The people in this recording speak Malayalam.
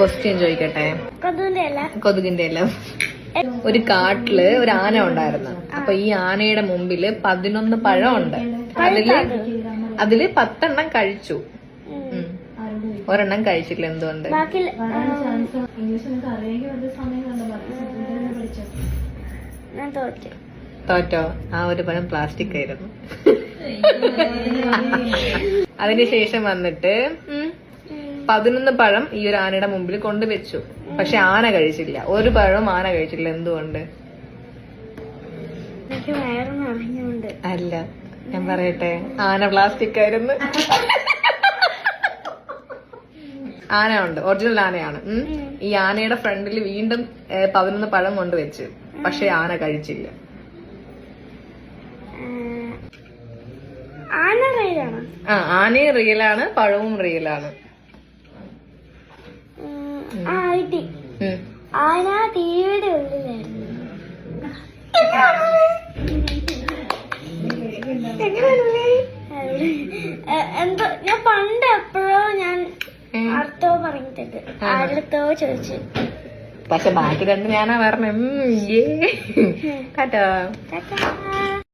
ക്വസ്റ്റ്യൻ ചോദിക്കട്ടെ? കൊതുകിന്റെ അല്ല. ഒരു കാട്ടില് ഒരു ആന ഉണ്ടായിരുന്നു. അപ്പൊ ഈ ആനയുടെ മുമ്പില് 11 പഴമുണ്ട്. അതില് 10 കഴിച്ചു. ഒരെണ്ണം കഴിച്ചില്ല. എന്തുകൊണ്ട്? തോറ്റോ? ആ ഒരു പഴം പ്ലാസ്റ്റിക് ആയിരുന്നു. അതിനുശേഷം വന്നിട്ട് 11 പഴം ഈ ഒരു ആനയുടെ മുമ്പിൽ കൊണ്ടുവച്ചു. പക്ഷെ ആന കഴിച്ചില്ല. ഒരു പഴവും ആന കഴിച്ചില്ല. എന്തുകൊണ്ട്? അല്ല, ഞാൻ പറയട്ടെ, ആന പ്ലാസ്റ്റിക് ആയിരുന്നു. ആന ഉണ്ട്, ഒറിജിനൽ ആനയാണ്. ഈ ആനയുടെ ഫ്രണ്ടിൽ വീണ്ടും 11 പഴം കൊണ്ടുവച്ച്. പക്ഷെ ആന കഴിച്ചില്ല. ആനയും റിയലാണ്, പഴവും റിയലാണ്. ആന ടിവിയുടെ ഉള്ളിലായിരുന്നു. എന്തോ ഞാൻ പണ്ട് എപ്പോഴോ ഞാൻ അർത്ഥോ പറഞ്ഞിട്ടുണ്ട്, ആരുടെത്തോ ചോദിച്ചു. പക്ഷെ ബാക്കി 2 ഞാനാ പറഞ്ഞ. കേട്ടോ?